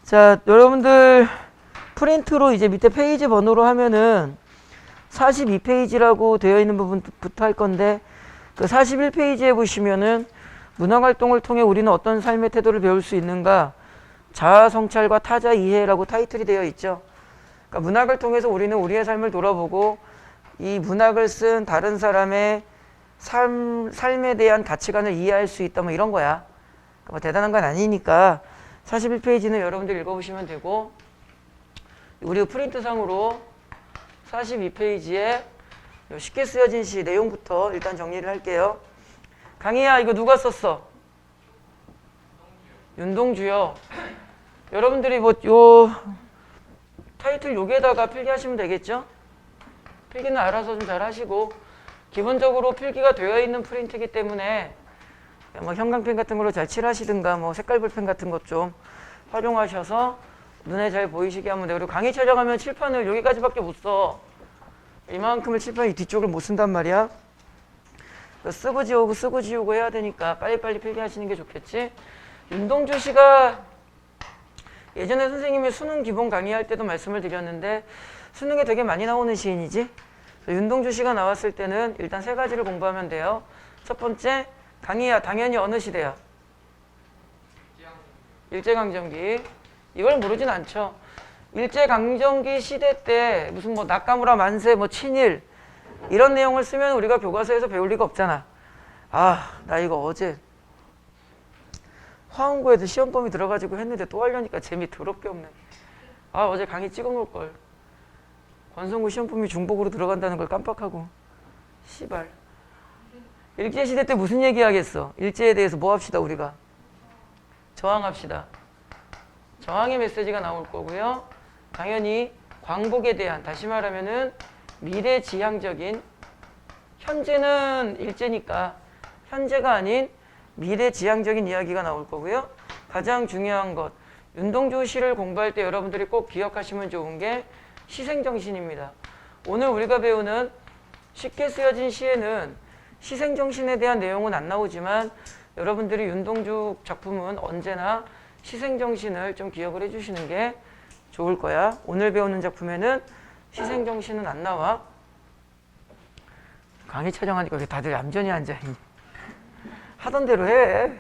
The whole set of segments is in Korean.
자, 여러분들 프린트로 이제 밑에 페이지 번호로 하면은 42페이지라고 되어 있는 부분부터 할 건데, 그 41페이지에 보시면은 문학활동을 통해 우리는 어떤 삶의 태도를 배울 수 있는가, 자아 성찰과 타자 이해라고 타이틀이 되어 있죠. 그러니까 문학을 통해서 우리는 우리의 삶을 돌아보고 이 문학을 쓴 다른 사람의 삶에 대한 가치관을 이해할 수 있다, 뭐 이런 거야. 그러니까 뭐 대단한 건 아니니까 41페이지는 여러분들 읽어보시면 되고, 우리 프린트상으로 42페이지에 쉽게 쓰여진 시 내용부터 일단 정리를 할게요. 강희야, 이거 누가 썼어? 윤동주요. 여러분들이 뭐 요 타이틀 여기에다가 필기하시면 되겠죠? 필기는 알아서 좀 잘 하시고, 기본적으로 필기가 되어 있는 프린트이기 때문에 뭐 형광펜 같은 걸로 잘 칠하시든가 뭐 색깔 볼펜 같은 것 좀 활용하셔서 눈에 잘 보이시게 하면 돼요. 그리고 강의 촬영하면 칠판을 여기까지밖에 못 써. 이만큼을 칠판 이 뒤쪽을 못 쓴단 말이야. 쓰고 지우고 해야 되니까 빨리빨리 필기하시는 게 좋겠지. 윤동주 씨가 예전에 선생님이 수능 기본 강의할 때도 말씀을 드렸는데 수능에 되게 많이 나오는 시인이지. 윤동주 씨가 나왔을 때는 일단 세 가지를 공부하면 돼요. 첫 번째, 강의야 당연히 어느 시대야? 일제강점기. 이걸 모르진 않죠. 일제강점기 시대 때 무슨 뭐 낙가무라 만세 뭐 친일 이런 내용을 쓰면 우리가 교과서에서 배울 리가 없잖아. 아, 나 이거 어제 화원고에도 시험 범위 들어가지고 했는데 또 하려니까 재미 더럽게 없네. 아, 어제 강의 찍어 놓을 걸. 권성구 시험 범위 중복으로 들어간다는 걸 깜빡하고. 씨발. 일제시대 때 무슨 얘기 하겠어? 일제에 대해서 뭐 합시다 우리가? 저항합시다. 저항의 메시지가 나올 거고요. 당연히 광복에 대한, 다시 말하면은 미래지향적인, 현재는 일제니까 현재가 아닌 미래지향적인 이야기가 나올 거고요. 가장 중요한 것, 윤동주 시를 공부할 때 여러분들이 꼭 기억하시면 좋은 게 시생정신입니다. 오늘 우리가 배우는 쉽게 쓰여진 시에는 시생정신에 대한 내용은 안 나오지만 여러분들이 윤동주 작품은 언제나 시생정신을 좀 기억을 해주시는 게 좋을 거야. 오늘 배우는 작품에는 시생정신은 안 나와. 강의 촬영하니까 왜 다들 얌전히 앉아있니? 하던 대로 해.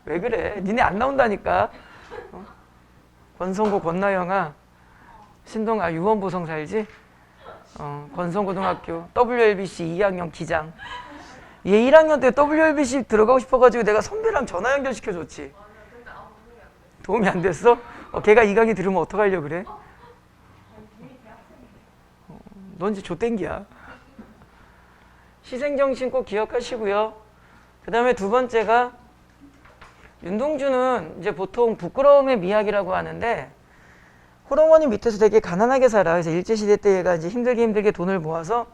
왜 그래? 니네 안 나온다니까. 권성고 권나영아, 유원보성 살지? 권성고등학교 WLBC 2학년 기장. 얘 1학년 때 WLBC 들어가고 싶어가지고 내가 선배랑 전화 연결시켜줬지. 도움이 안 됐어? 걔가 이 강의 들으면 어떡하려고 그래? 넌 이제 좆땡기야. 시생정신 꼭 기억하시고요. 그 다음에 두 번째가, 윤동주는 이제 보통 부끄러움의 미학이라고 하는데, 호롱원이 밑에서 되게 가난하게 살아. 그래서 일제시대 때 얘가 이제 힘들게 돈을 모아서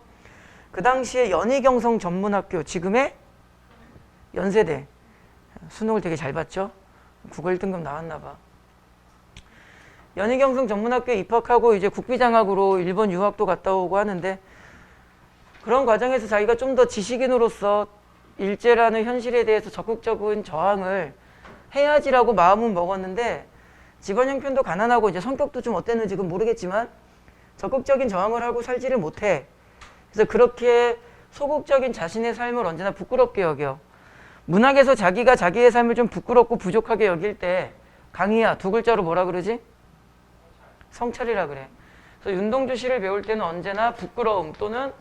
그 당시에 연희경성 전문학교, 지금의 연세대, 수능을 되게 잘 봤죠? 국어 1등급 나왔나 봐. 연희경성 전문학교에 입학하고 이제 국비장학으로 일본 유학도 갔다 오고 하는데, 그런 과정에서 자기가 좀 더 지식인으로서 일제라는 현실에 대해서 적극적인 저항을 해야지라고 마음은 먹었는데, 집안 형편도 가난하고 이제 성격도 좀 어땠는지 그건 모르겠지만 적극적인 저항을 하고 살지를 못해. 그래서 그렇게 소극적인 자신의 삶을 언제나 부끄럽게 여겨. 문학에서 자기가 자기의 삶을 좀 부끄럽고 부족하게 여길 때, 강희야 두 글자로 뭐라 그러지? 성찰이라 그래. 그래서 윤동주 시를 배울 때는 언제나 부끄러움 또는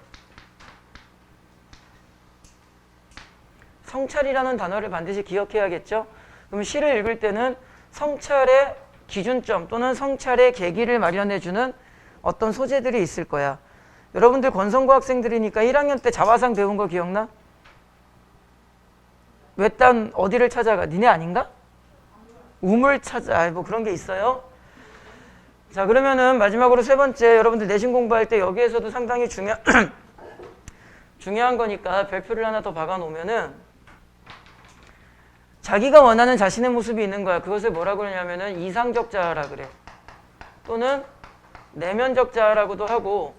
성찰이라는 단어를 반드시 기억해야겠죠. 그럼 시를 읽을 때는 성찰의 기준점 또는 성찰의 계기를 마련해주는 어떤 소재들이 있을 거야. 여러분들 권성고 학생들이니까 1학년 때 자화상 배운 거 기억나? 외딴 어디를 찾아가? 니네 아닌가? 우물 찾아. 뭐 그런 게 있어요. 자, 그러면은 마지막으로 세 번째, 여러분들 내신 공부할 때 여기에서도 상당히 중요한 거니까 별표를 하나 더 박아 놓으면은, 자기가 원하는 자신의 모습이 있는 거야. 그것을 뭐라고 그러냐면은 이상적 자아라 그래. 또는 내면적 자아라고도 하고,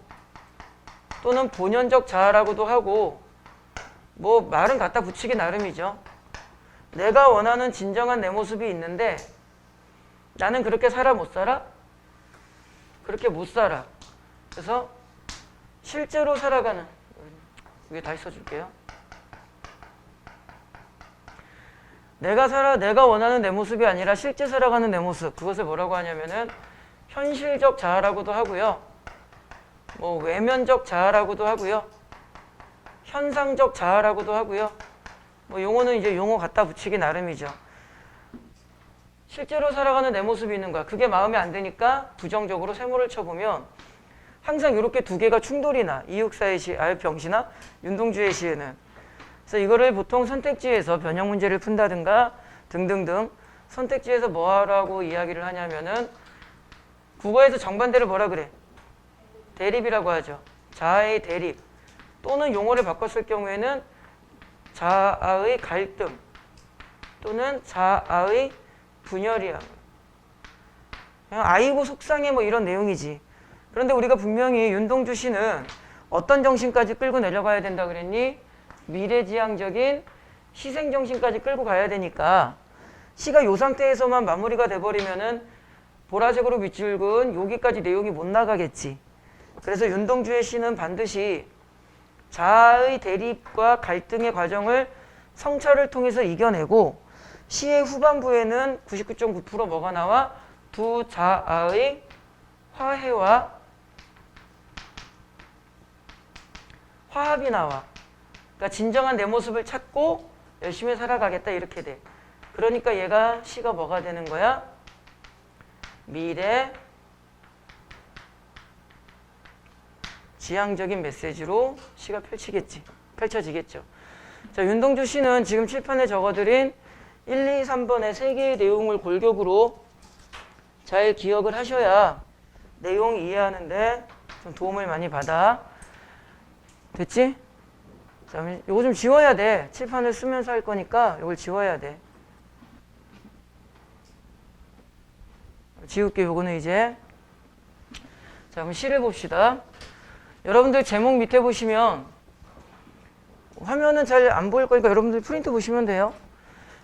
또는 본연적 자아라고도 하고, 뭐 말은 갖다 붙이기 나름이죠. 내가 원하는 진정한 내 모습이 있는데 나는 그렇게 살아 못 살아? 그렇게 못 살아. 그래서 실제로 살아가는, 위에 다시 써줄게요. 내가 원하는 내 모습이 아니라 실제 살아가는 내 모습, 그것을 뭐라고 하냐면은 현실적 자아라고도 하고요, 뭐 외면적 자아라고도 하고요, 현상적 자아라고도 하고요. 뭐 용어는 이제 용어 갖다 붙이기 나름이죠. 실제로 살아가는 내 모습이 있는 거야. 그게 마음에 안 드니까 부정적으로 세모를 쳐보면 항상 이렇게 두 개가 충돌이 나. 이육사의 시, 병시나 윤동주의 시에는. 그래서 이거를 보통 선택지에서 변형 문제를 푼다든가 등등등 선택지에서 뭐 하라고 이야기를 하냐면은 국어에서 정반대를 뭐라 그래? 대립이라고 하죠. 자아의 대립. 또는 용어를 바꿨을 경우에는 자아의 갈등 또는 자아의 분열이야. 그냥 아이고 속상해 뭐 이런 내용이지. 그런데 우리가 분명히 윤동주 씨는 어떤 정신까지 끌고 내려가야 된다 그랬니? 미래지향적인 희생정신까지 끌고 가야 되니까 시가 이 상태에서만 마무리가 돼버리면은 보라색으로 밑줄 그은 여기까지 내용이 못 나가겠지. 그래서 윤동주의 시는 반드시 자아의 대립과 갈등의 과정을 성찰을 통해서 이겨내고 시의 후반부에는 99.9% 뭐가 나와? 두 자아의 화해와 화합이 나와. 그러니까 진정한 내 모습을 찾고 열심히 살아가겠다 이렇게 돼. 그러니까 얘가 시가 뭐가 되는 거야? 미래 지향적인 메시지로 시가 펼쳐지겠죠. 자, 윤동주 시는 지금 칠판에 적어드린 1, 2, 3번의 세 개의 내용을 골격으로 잘 기억을 하셔야 내용 이해하는데 좀 도움을 많이 받아. 됐지? 자, 이거 좀 지워야 돼. 칠판을 쓰면서 할 거니까 이걸 지워야 돼. 지울게. 요거는 이제. 자, 그럼 시를 봅시다. 여러분들 제목 밑에 보시면 화면은 잘 안 보일 거니까 여러분들 프린트 보시면 돼요.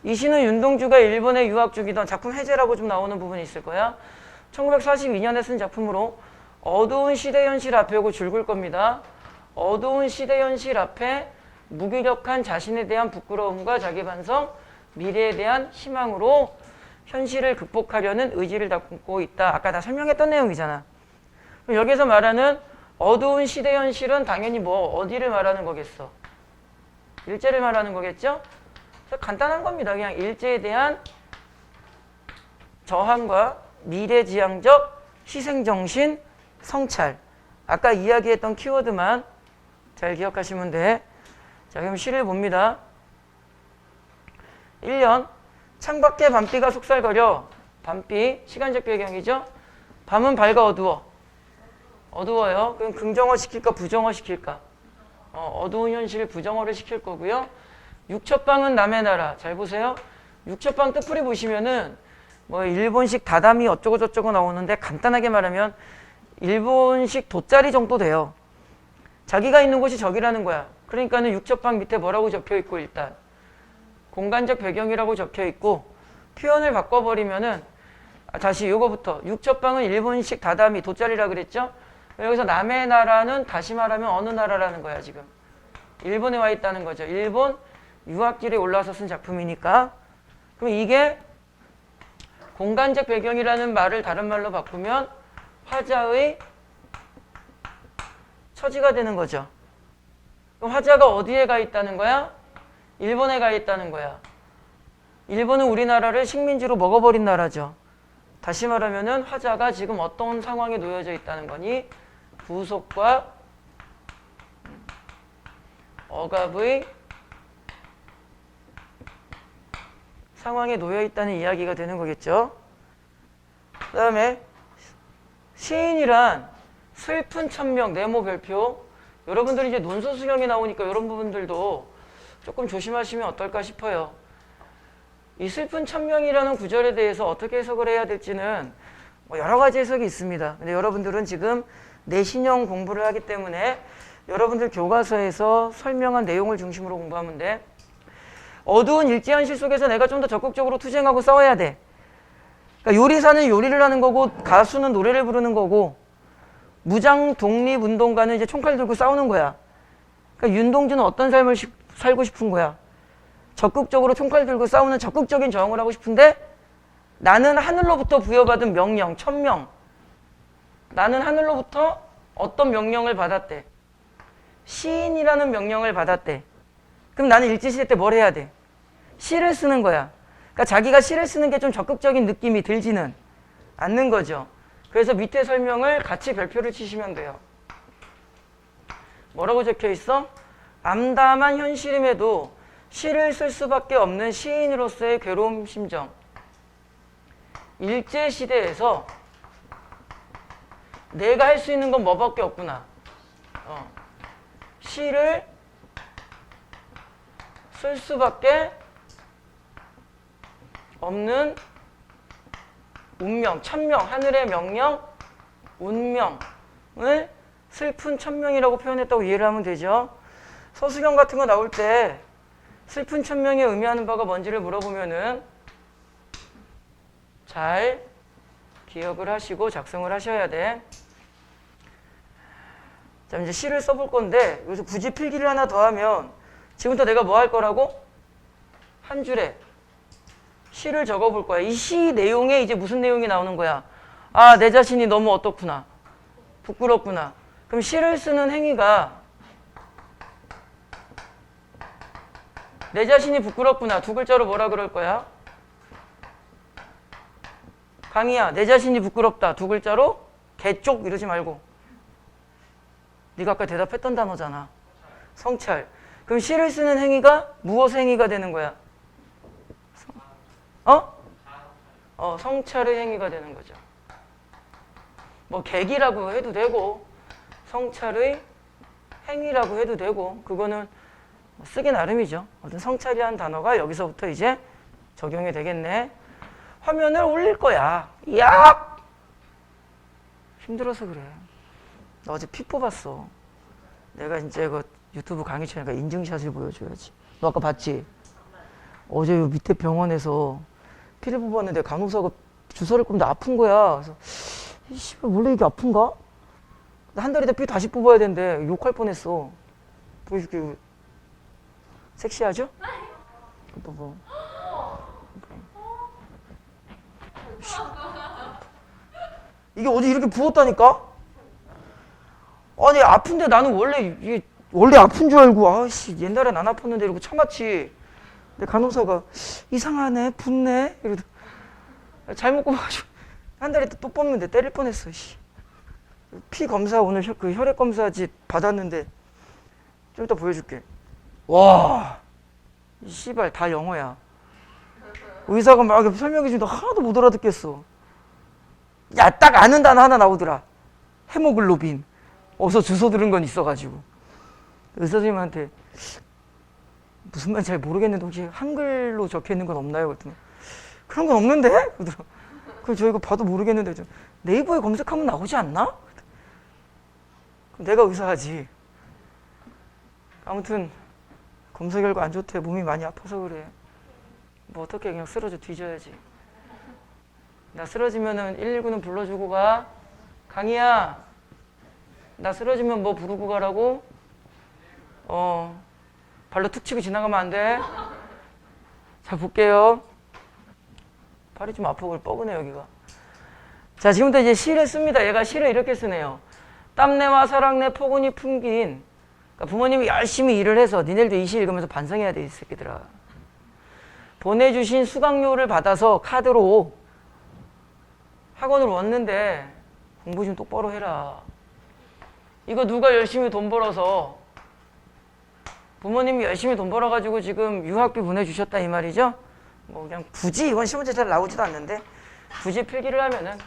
이 시는 윤동주가 일본에 유학 중이던 작품 해제라고 좀 나오는 부분이 있을 거야. 1942년에 쓴 작품으로 어두운 시대 현실 앞에 오고 줄글 겁니다. 어두운 시대 현실 앞에 무기력한 자신에 대한 부끄러움과 자기 반성, 미래에 대한 희망으로 현실을 극복하려는 의지를 담고 있다. 아까 다 설명했던 내용이잖아. 그럼 여기서 말하는 어두운 시대 현실은 당연히 뭐 어디를 말하는 거겠어? 일제를 말하는 거겠죠? 그래서 간단한 겁니다. 그냥 일제에 대한 저항과 미래지향적 희생정신 성찰. 아까 이야기했던 키워드만 잘 기억하시면 돼. 자, 그럼 시를 봅니다. 1년 창밖에 밤비가 속살거려. 밤비 시간적 배경이죠. 밤은 밝아 어두워. 어두워요. 그럼 긍정어 시킬까 부정어 시킬까? 어두운 현실을 부정어를 시킬 거고요. 육첩방은 남의 나라. 잘 보세요. 육첩방 뜻풀이 보시면은 뭐 일본식 다다미 어쩌고 저쩌고 나오는데 간단하게 말하면 일본식 돗자리 정도 돼요. 자기가 있는 곳이 저기라는 거야. 그러니까는 육첩방 밑에 뭐라고 적혀 있고 일단 공간적 배경이라고 적혀 있고 표현을 바꿔버리면은 다시 이거부터 육첩방은 일본식 다다미 돗자리라 그랬죠? 여기서 남의 나라는 다시 말하면 어느 나라라는 거야 지금. 일본에 와 있다는 거죠. 일본 유학길에 올라와서 쓴 작품이니까. 그럼 이게 공간적 배경이라는 말을 다른 말로 바꾸면 화자의 처지가 되는 거죠. 그럼 화자가 어디에 가 있다는 거야? 일본에 가 있다는 거야. 일본은 우리나라를 식민지로 먹어버린 나라죠. 다시 말하면은 화자가 지금 어떤 상황에 놓여져 있다는 거니? 부속과 억압의 상황에 놓여 있다는 이야기가 되는 거겠죠. 그 다음에 시인이란 슬픈 천명, 네모 별표. 여러분들이 이제 논술 수경에 나오니까 이런 부분들도 조금 조심하시면 어떨까 싶어요. 이 슬픈 천명이라는 구절에 대해서 어떻게 해석을 해야 될지는 뭐 여러 가지 해석이 있습니다. 근데 여러분들은 지금 내신형 공부를 하기 때문에 여러분들 교과서에서 설명한 내용을 중심으로 공부하면 돼. 어두운 일제현실 속에서 내가 좀 더 적극적으로 투쟁하고 싸워야 돼. 그러니까 요리사는 요리를 하는 거고 가수는 노래를 부르는 거고 무장 독립운동가는 이제 총칼 들고 싸우는 거야. 그러니까 윤동주는 어떤 삶을 살고 싶은 거야? 적극적으로 총칼 들고 싸우는 적극적인 저항을 하고 싶은데 나는 하늘로부터 부여받은 명령, 천명. 나는 하늘로부터 어떤 명령을 받았대? 시인이라는 명령을 받았대. 그럼 나는 일제시대 때 뭘 해야 돼? 시를 쓰는 거야. 그러니까 자기가 시를 쓰는 게 좀 적극적인 느낌이 들지는 않는 거죠. 그래서 밑에 설명을 같이 별표를 치시면 돼요. 뭐라고 적혀 있어? 암담한 현실임에도 시를 쓸 수밖에 없는 시인으로서의 괴로움 심정. 일제시대에서 내가 할 수 있는 건 뭐밖에 없구나. 시를 쓸 수밖에 없는 운명, 천명, 하늘의 명령, 운명을 슬픈 천명이라고 표현했다고 이해를 하면 되죠. 서술형 같은 거 나올 때 슬픈 천명이 의미하는 바가 뭔지를 물어보면은 잘 기억을 하시고 작성을 하셔야 돼. 자, 이제 시를 써볼 건데 여기서 굳이 필기를 하나 더 하면 지금부터 내가 뭐 할 거라고? 한 줄에 시를 적어볼 거야. 이 시 내용에 이제 무슨 내용이 나오는 거야? 아, 내 자신이 너무 어떻구나. 부끄럽구나. 그럼 시를 쓰는 행위가 내 자신이 부끄럽구나. 두 글자로 뭐라 그럴 거야? 강희야, 내 자신이 부끄럽다. 두 글자로 개쪽 이러지 말고. 네가 아까 대답했던 단어잖아. 성찰. 그럼 시를 쓰는 행위가 무엇의 행위가 되는 거야? 성찰의 행위가 되는 거죠. 뭐 계기라고 해도 되고 성찰의 행위라고 해도 되고 그거는 쓰기 나름이죠. 어떤 성찰이라는 단어가 여기서부터 이제 적용이 되겠네. 화면을 올릴 거야. 야! 힘들어서 그래. 나 어제 피 뽑았어. 내가 이제 그 유튜브 강의 쳐니까 인증샷을 보여줘야지. 너 아까 봤지? 어제 밑에 병원에서 피를 뽑았는데 간호사가 주사를 꼽는데 아픈 거야. 그래서 씨발 원래 이게 아픈가? 한 달이다 피 다시 뽑아야 되는데 욕할 뻔했어. 보여줄게. 섹시하죠? 봐봐. 이게 어제 이렇게 부었다니까? 아니 아픈데 나는 원래 아픈 줄 알고 아씨 옛날엔 안 아팠는데 이러고 참았지. 근데 간호사가 이상하네 붓네 이러더 잘못 뽑아가지고 한 달에 또 뽑는데 때릴 뻔했어. 씨. 피 검사 오늘 그 혈액 검사지 받았는데 좀 이따 보여줄게. 와, 이 씨발 다 영어야. 의사가 막 설명해 주는데 하나도 못 알아듣겠어. 야, 딱 아는 단어 하나 나오더라. 헤모글로빈. 어디서 주워 들은 건 있어가지고 의사 선생님한테 무슨 말인지 잘 모르겠는데 혹시 한글로 적혀 있는 건 없나요? 그랬더니 그런 건 없는데? 그러더라. 그럼 저 이거 봐도 모르겠는데 네이버에 검색하면 나오지 않나? 그럼 내가 의사하지. 아무튼 검사 결과 안 좋대. 몸이 많이 아파서 그래. 뭐 어떻게 그냥 쓰러져 뒤져야지. 나 쓰러지면은 119는 불러주고 가. 강희야, 나 쓰러지면 뭐 부르고 가라고? 발로 툭 치고 지나가면 안 돼. 자, 볼게요. 발이 좀 아프고 뻐근해 여기가. 자, 지금부터 이제 시를 씁니다. 얘가 시를 이렇게 쓰네요. 땀내와 사랑내 포근히 풍긴. 그러니까 부모님이 열심히 일을 해서 니네들도 이 시 읽으면서 반성해야 돼, 이 새끼들아. 보내주신 수강료를 받아서 카드로 학원을 왔는데 공부 좀 똑바로 해라. 이거 누가 열심히 돈 벌어서 부모님이 열심히 돈 벌어가지고 지금 유학비 보내주셨다 이 말이죠. 뭐 그냥 굳이 이건 시험제 잘 나오지도 않는데 굳이 필기를 하면은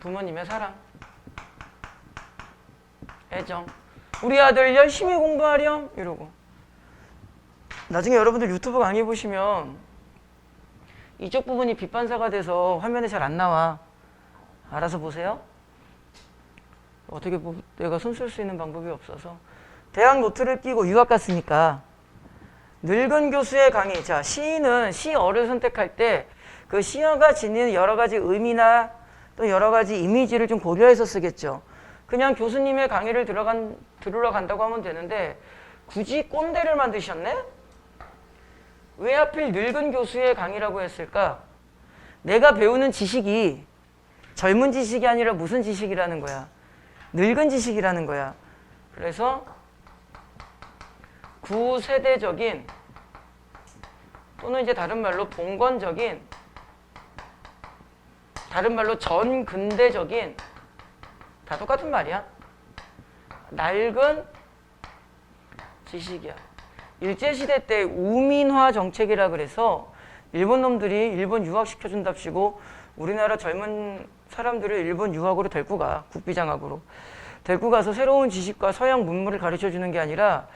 부모님의 사랑, 애정, 우리 아들 열심히 공부하렴 이러고. 나중에 여러분들 유튜브 강의 보시면 이쪽 부분이 빛반사가 돼서 화면에 잘 안 나와. 알아서 보세요. 어떻게 내가 손 쓸 수 있는 방법이 없어서 대학 노트를 끼고 유학 갔으니까 늙은 교수의 강의. 자, 시인은 시어를 선택할 때 그 시어가 지닌 여러 가지 의미나 또 여러 가지 이미지를 좀 고려해서 쓰겠죠. 그냥 교수님의 강의를 들으러 간다고 하면 되는데 굳이 꼰대를 만드셨네? 왜 하필 늙은 교수의 강의라고 했을까? 내가 배우는 지식이 젊은 지식이 아니라 무슨 지식이라는 거야? 늙은 지식이라는 거야. 그래서 구세대적인 또는 이제 다른 말로 봉건적인, 다른 말로 전근대적인, 다 똑같은 말이야. 낡은 지식이야. 일제시대 때 우민화 정책이라 그래서 일본 놈들이 일본 유학시켜준답시고 우리나라 젊은 사람들을 일본 유학으로 데리고 가. 국비장학으로. 데리고 가서 새로운 지식과 서양 문물을 가르쳐주는 게 아니라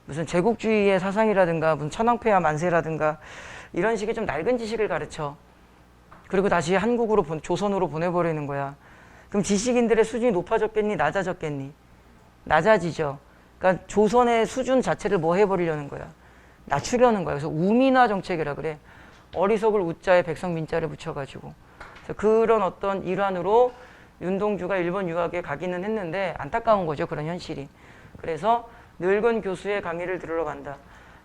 무슨 제국주의의 사상이라든가 무슨 천황폐하 만세라든가 이런 식의 좀 낡은 지식을 가르쳐. 그리고 다시 한국으로 조선으로 보내버리는 거야. 그럼 지식인들의 수준이 높아졌겠니? 낮아졌겠니? 낮아지죠. 그러니까 조선의 수준 자체를 뭐 해버리려는 거야? 낮추려는 거야. 그래서 우민화 정책이라 그래. 어리석을 우자에 백성민자를 붙여가지고. 그래서 그런 어떤 일환으로 윤동주가 일본 유학에 가기는 했는데 안타까운 거죠. 그런 현실이. 그래서 늙은 교수의 강의를 들으러 간다.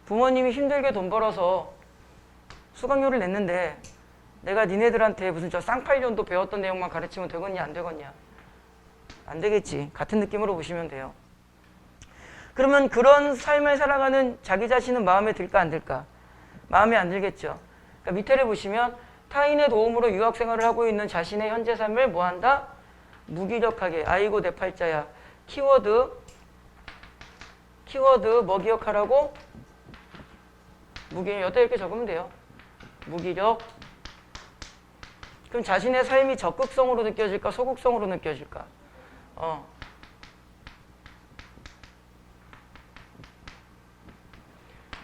부모님이 힘들게 돈 벌어서 수강료를 냈는데 내가 니네들한테 무슨 저 쌍팔년도 배웠던 내용만 가르치면 되겠냐 안 되겠냐? 안 되겠지. 같은 느낌으로 보시면 돼요. 그러면 그런 삶을 살아가는 자기 자신은 마음에 들까 안 들까? 마음에 안 들겠죠. 그러니까 밑에를 보시면 타인의 도움으로 유학생활을 하고 있는 자신의 현재 삶을 뭐한다? 무기력하게. 아이고 내 팔자야. 키워드 뭐 기억하라고? 무기력. 여기다 이렇게 적으면 돼요. 무기력. 그럼 자신의 삶이 적극성으로 느껴질까? 소극성으로 느껴질까?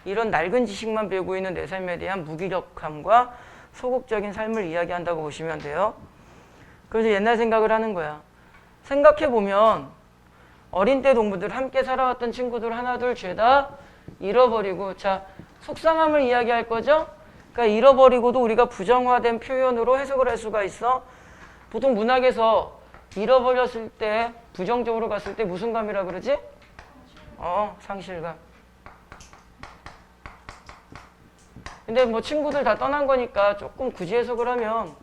이런 낡은 지식만 배우고 있는 내 삶에 대한 무기력함과 소극적인 삶을 이야기한다고 보시면 돼요. 그래서 옛날 생각을 하는 거야. 생각해보면 어린 때 동무들 함께 살아왔던 친구들 하나둘 죄다 잃어버리고, 자, 속상함을 이야기할 거죠? 그러니까 잃어버리고도 우리가 부정화된 표현으로 해석을 할 수가 있어. 보통 문학에서 잃어버렸을 때 부정적으로 갔을 때 무슨 감이라 그러지? 상실감. 근데 뭐 친구들 다 떠난 거니까 조금 굳이 해석을 하면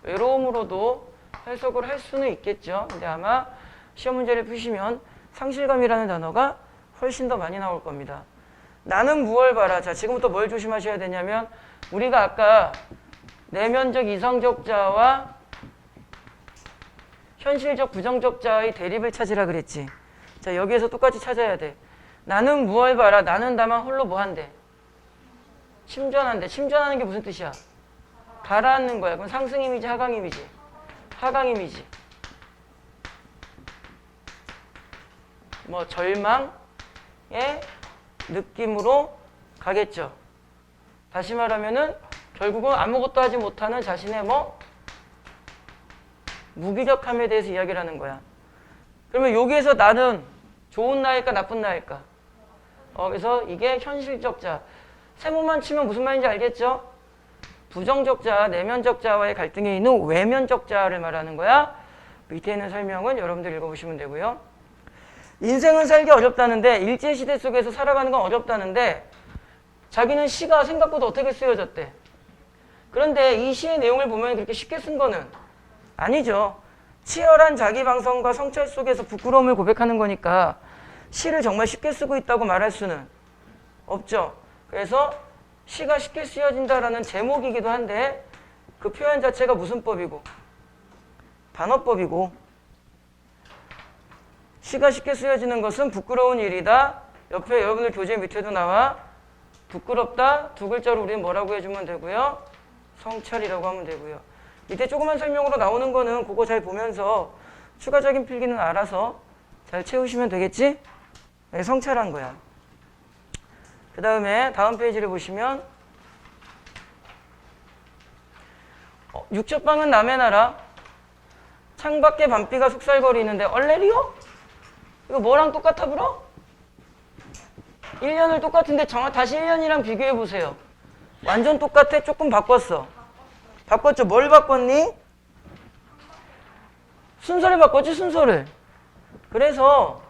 외로움으로도 해석을 할 수는 있겠죠. 근데 아마 시험 문제를 푸시면 상실감이라는 단어가 훨씬 더 많이 나올 겁니다. 나는 무얼 바라. 자, 지금부터 뭘 조심하셔야 되냐면 우리가 아까 내면적 이성적 자와 현실적 부정적 자의 대립을 찾으라 그랬지. 자, 여기에서 똑같이 찾아야 돼. 나는 무얼 바라. 나는 다만 홀로 뭐 한대? 침전한대. 침전하는 게 무슨 뜻이야? 가라앉는 거야. 그럼 상승 이미지, 하강 이미지? 하강 이미지. 뭐 절망의 느낌으로 가겠죠. 다시 말하면은 결국은 아무것도 하지 못하는 자신의 뭐 무기력함에 대해서 이야기를 하는 거야. 그러면 여기에서 나는 좋은 나일까 나쁜 나일까? 그래서 이게 현실적 자. 세모만 치면 무슨 말인지 알겠죠? 부정적 자, 내면적 자와의 갈등에 있는 외면적 자를 말하는 거야. 밑에 있는 설명은 여러분들 읽어보시면 되고요. 인생은 살기 어렵다는데, 일제시대 속에서 살아가는 건 어렵다는데 자기는 시가 생각보다 어떻게 쓰여졌대? 그런데 이 시의 내용을 보면 그렇게 쉽게 쓴 거는 아니죠. 치열한 자기 방성과 성찰 속에서 부끄러움을 고백하는 거니까 시를 정말 쉽게 쓰고 있다고 말할 수는 없죠. 그래서 시가 쉽게 쓰여진다라는 제목이기도 한데 그 표현 자체가 무슨 법이고? 반어법이고. 시가 쉽게 쓰여지는 것은 부끄러운 일이다. 옆에 여러분들 교재 밑에도 나와 부끄럽다. 두 글자로 우리는 뭐라고 해주면 되고요? 성찰이라고 하면 되고요. 밑에 조그만 설명으로 나오는 거는 그거 잘 보면서 추가적인 필기는 알아서 잘 채우시면 되겠지? 네, 성찰한 거야. 그 다음에 다음 페이지를 보시면 육첩방은 남의 나라. 창밖에 밤비가 속살거리는데 얼레리요? 이거 뭐랑 똑같아 불어? 1년을 똑같은데 다시 1년이랑 비교해 보세요. 완전 똑같아? 조금 바꿨어. 바꿨죠? 뭘 바꿨니? 순서를 바꿨지, 순서를. 그래서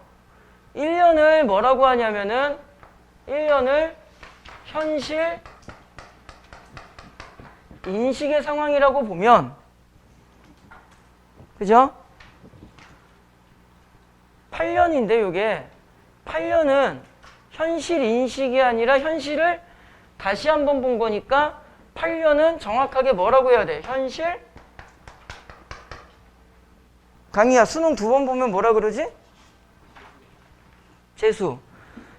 1년을 뭐라고 하냐면은 1년을 현실 인식의 상황이라고 보면, 그죠? 8년인데 요게 8년은 현실 인식이 아니라 현실을 다시 한번 본 거니까 8년은 정확하게 뭐라고 해야 돼? 현실? 강희야, 수능 2번 보면 뭐라 그러지? 재수.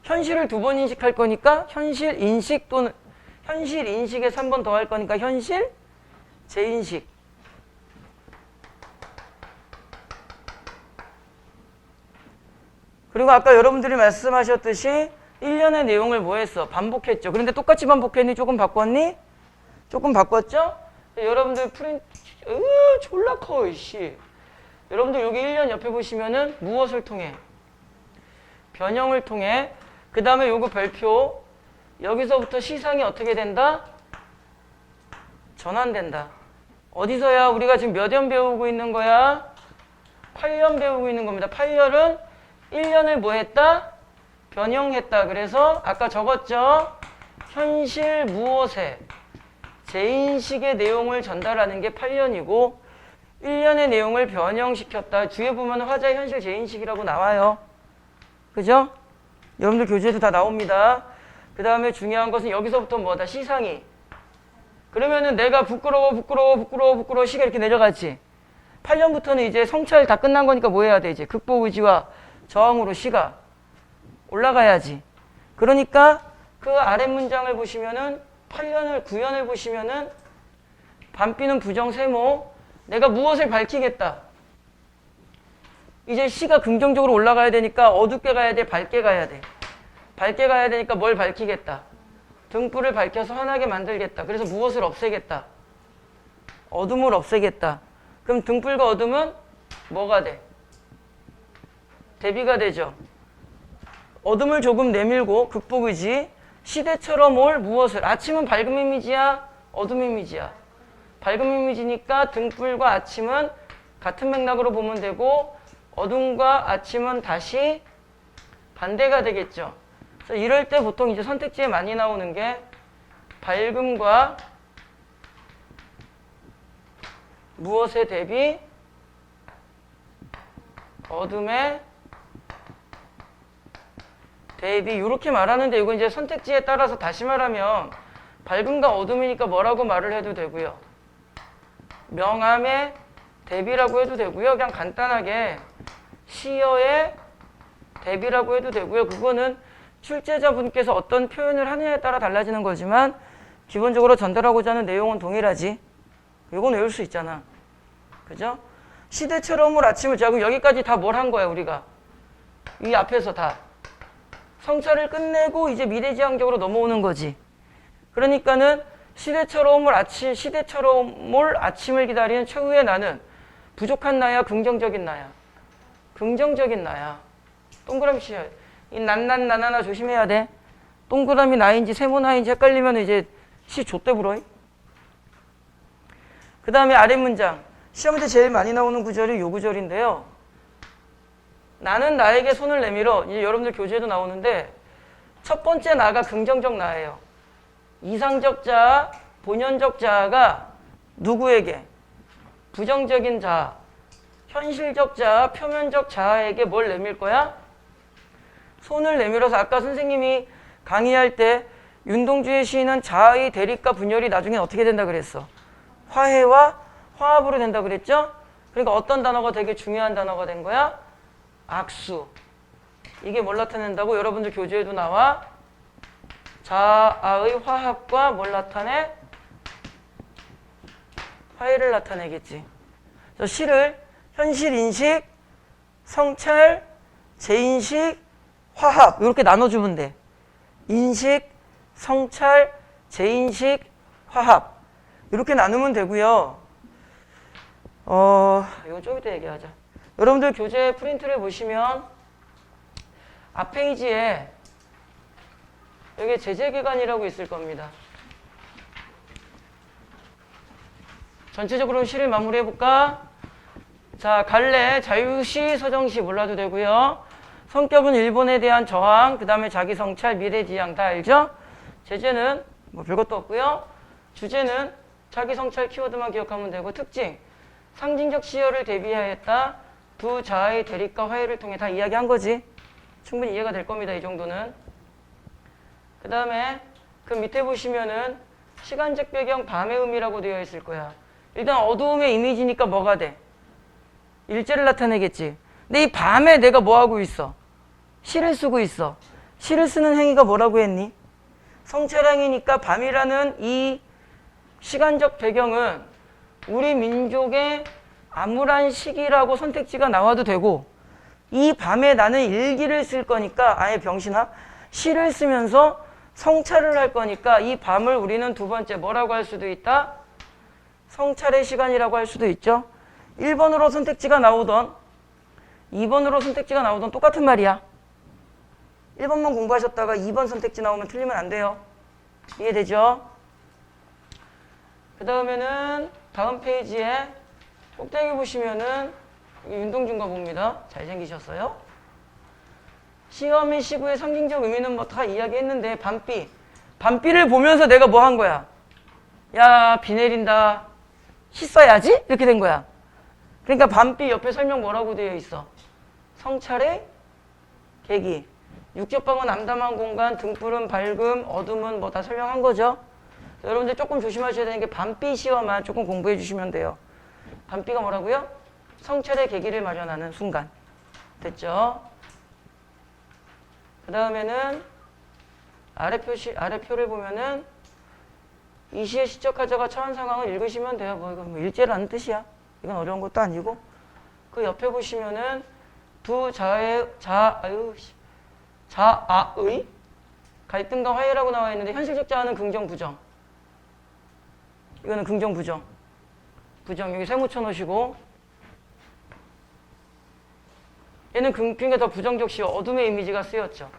현실을 2번 인식할 거니까 현실 인식 또는 현실 인식에서 한 번 더 할 거니까 현실 재인식. 그리고 아까 여러분들이 말씀하셨듯이 1년의 내용을 뭐 했어? 반복했죠. 그런데 똑같이 반복했니? 조금 바꿨니? 조금 바꿨죠? 여러분들 졸라 커, 이씨. 여러분들 여기 1년 옆에 보시면은 무엇을 통해? 변형을 통해. 그 다음에 요거 별표. 여기서부터 시상이 어떻게 된다? 전환된다. 어디서야? 우리가 지금 몇 년 배우고 있는 거야? 8년 배우고 있는 겁니다. 8년은 1년을 뭐 했다? 변형했다. 그래서 아까 적었죠? 현실 무엇에 재인식의 내용을 전달하는 게 8년이고 1년의 내용을 변형시켰다. 뒤에 보면 화자의 현실 재인식이라고 나와요. 그죠? 여러분들 교재에도 다 나옵니다. 그 다음에 중요한 것은 여기서부터 뭐다? 시상이. 그러면은 내가 부끄러워 시가 이렇게 내려갔지. 8년부터는 이제 성찰 다 끝난 거니까 뭐 해야 돼? 이제 극복 의지와 저항으로 시가 올라가야지. 그러니까 그 아랫 문장을 보시면은 8년을 9년을 보시면은 반비는 부정 세모. 내가 무엇을 밝히겠다. 이제 시가 긍정적으로 올라가야 되니까 어둡게 가야 돼? 밝게 가야 돼? 밝게 가야 되니까 뭘 밝히겠다. 등불을 밝혀서 환하게 만들겠다. 그래서 무엇을 없애겠다. 어둠을 없애겠다. 그럼 등불과 어둠은 뭐가 돼? 대비가 되죠. 어둠을 조금 내밀고 극복의지. 시대처럼 올 무엇을? 아침은 밝은 이미지야? 어둠 이미지야? 밝은 이미지니까 등불과 아침은 같은 맥락으로 보면 되고 어둠과 아침은 다시 반대가 되겠죠. 그래서 이럴 때 보통 이제 선택지에 많이 나오는 게 밝음과 무엇의 대비? 어둠의 대비. 이렇게 말하는데 이건 이제 선택지에 따라서 다시 말하면 밝음과 어둠이니까 뭐라고 말을 해도 되고요. 명암의 대비라고 해도 되고요. 그냥 간단하게 시여의 대비라고 해도 되고요. 그거는 출제자분께서 어떤 표현을 하느냐에 따라 달라지는 거지만 기본적으로 전달하고자 하는 내용은 동일하지. 이건 외울 수 있잖아. 그죠? 시대처럼 올 아침을 자고 여기까지 다 뭘 한 거야 우리가. 이 앞에서 다. 성찰을 끝내고 이제 미래지향적으로 넘어오는 거지. 그러니까는 시대처럼 올 아침을 기다리는 최후의 나는 부족한 나야, 긍정적인 나야? 긍정적인 나야. 동그라미 씌워야 돼. 이 난나나 조심해야 돼. 동그라미 나인지 세모 나인지 헷갈리면 이제 시 좆대 불어. 그 다음에 아랫 문장. 시험 때 제일 많이 나오는 구절이 요 구절인데요. 나는 나에게 손을 내밀어. 이제 여러분들 교재에도 나오는데 첫 번째 나가 긍정적 나예요. 이상적 자아, 본연적 자아가 누구에게? 부정적인 자아, 현실적 자아, 표면적 자아에게 뭘 내밀 거야? 손을 내밀어서 아까 선생님이 강의할 때 윤동주의 시인은 자아의 대립과 분열이 나중에 어떻게 된다 그랬어? 화해와 화합으로 된다 그랬죠? 그러니까 어떤 단어가 되게 중요한 단어가 된 거야? 악수. 이게 뭘 나타낸다고? 여러분들 교재에도 나와. 자아의 화합과 뭘 나타내? 화해를 나타내겠지. 그래서 시를 현실 인식, 성찰, 재인식, 화합 이렇게 나눠주면 돼. 인식, 성찰, 재인식, 화합 이렇게 나누면 되고요. 이건 좀 이따 얘기하자. 여러분들 교재 프린트를 보시면 앞 페이지에 여기에 제재기간이라고 있을 겁니다. 전체적으로 시를 마무리해볼까? 자, 갈래, 자유시, 서정시 몰라도 되고요. 성격은 일본에 대한 저항, 그 다음에 자기 성찰, 미래지향 다 알죠? 제재는 뭐 별것도 없고요. 주제는 자기 성찰 키워드만 기억하면 되고, 특징, 상징적 시열을 대비하였다. 두 자아의 대립과 화해를 통해 다 이야기한 거지. 충분히 이해가 될 겁니다. 이 정도는. 그 다음에 그 밑에 보시면은 시간적 배경 밤의 의미라고 되어 있을 거야. 일단 어두움의 이미지니까 뭐가 돼? 일제를 나타내겠지. 근데 이 밤에 내가 뭐 하고 있어? 시를 쓰고 있어. 시를 쓰는 행위가 뭐라고 했니? 성찰행위니까 밤이라는 이 시간적 배경은 우리 민족의 암울한 시기라고 선택지가 나와도 되고, 이 밤에 나는 일기를 쓸 거니까, 아예 병신아, 시를 쓰면서 성찰을 할 거니까 이 밤을 우리는 두 번째 뭐라고 할 수도 있다? 성찰의 시간이라고 할 수도 있죠. 1번으로 선택지가 나오던 2번으로 선택지가 나오던 똑같은 말이야. 1번만 공부하셨다가 2번 선택지 나오면 틀리면 안 돼요. 이해되죠? 그 다음에는 다음 페이지에 꼭대기 보시면은 윤동준과 봅니다. 잘생기셨어요? 시험인 시구의 상징적 의미는 뭐 다 이야기했는데, 밤비. 밤비를 보면서 내가 뭐 한 거야? 야, 비 내린다. 시 써야지? 이렇게 된 거야. 그러니까 밤비 옆에 설명 뭐라고 되어 있어? 성찰의 계기. 육적방은 암담한 공간, 등불은 밝음, 어둠은 뭐 다 설명한 거죠. 여러분들 조금 조심하셔야 되는 게 밤비 시험만 조금 공부해 주시면 돼요. 밤비가 뭐라고요? 성찰의 계기를 마련하는 순간. 됐죠? 그 다음에는 아래 표를 보면은 이 시의 시적 화자가 처한 상황을 읽으시면 돼요. 뭐 이건 뭐 일제라는 뜻이야. 이건 어려운 것도 아니고. 그 옆에 보시면은 두 자아의 갈등과 화해라고 나와 있는데, 현실적 자아는 긍정, 부정. 이거는 긍정, 부정. 부정, 여기 세모 쳐놓으시고. 얘는 그러니까 더 부정적 시어, 어둠의 이미지가 쓰였죠.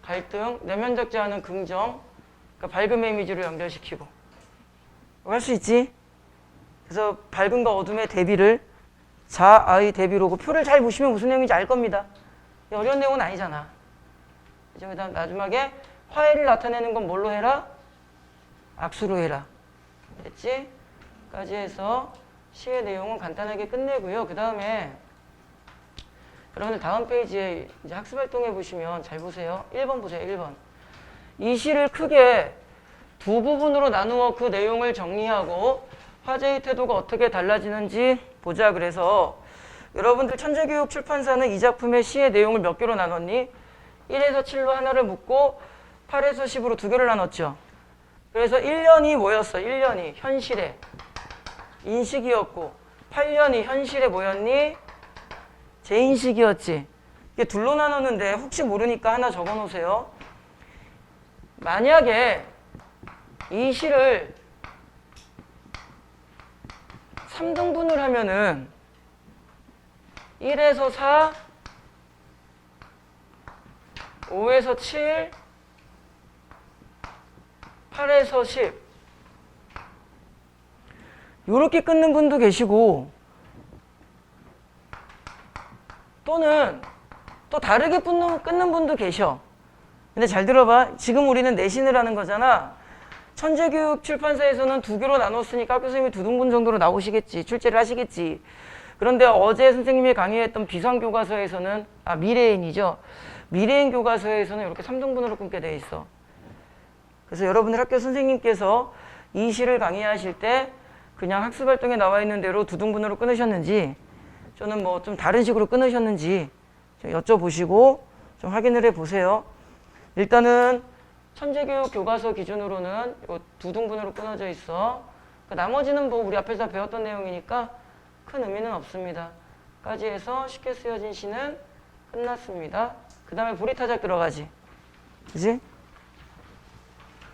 갈등, 내면적 자아는 긍정, 그러니까 밝음의 이미지로 연결시키고. 할 수 있지? 그래서 밝음과 어둠의 대비를 자아의 대비로고, 표를 잘 보시면 무슨 내용인지 알 겁니다. 어려운 내용은 아니잖아. 그 다음 마지막에 화해를 나타내는 건 뭘로 해라? 악수로 해라. 됐지? 까지 해서 시의 내용은 간단하게 끝내고요. 그 다음에 여러분들 다음 페이지에 이제 학습활동해 보시면 잘 보세요. 1번 보세요. 1번. 이 시를 크게 두 부분으로 나누어 그 내용을 정리하고 화제의 태도가 어떻게 달라지는지 보자. 그래서 여러분들 천재교육 출판사는 이 작품의 시의 내용을 몇 개로 나눴니? 1에서 7로 하나를 묶고 8에서 10으로 두 개를 나눴죠. 그래서 1년이 뭐였어? 1년이 현실의 인식이었고, 8년이 현실의 뭐였니? 제인식이었지. 이게 둘로 나눴는데 혹시 모르니까 하나 적어 놓으세요. 만약에 이 시를 3등분을 하면은 1에서 4, 5에서 7, 8에서 10 이렇게 끊는 분도 계시고, 또는 또 다르게 끊는 분도 계셔. 근데 잘 들어봐. 지금 우리는 내신을 하는 거잖아. 천재교육 출판사에서는 두 개로 나눴으니까 학교 선생님이 두 등분 정도로 나오시겠지. 출제를 하시겠지. 그런데 어제 선생님이 강의했던 비상교과서에서는, 미래인이죠. 미래인 교과서에서는 이렇게 3등분으로 끊게 돼 있어. 그래서 여러분들 학교 선생님께서 이 시를 강의하실 때 그냥 학습활동에 나와 있는 대로 두 등분으로 끊으셨는지, 저는 뭐 좀 다른 식으로 끊으셨는지 좀 여쭤보시고 좀 확인을 해보세요. 일단은 천재교육 교과서 기준으로는 요 두 등분으로 끊어져 있어. 나머지는 뭐 우리 앞에서 배웠던 내용이니까 큰 의미는 없습니다. 까지 해서 쉽게 쓰여진 시는 끝났습니다. 그 다음에 보리타작 들어가지. 그지?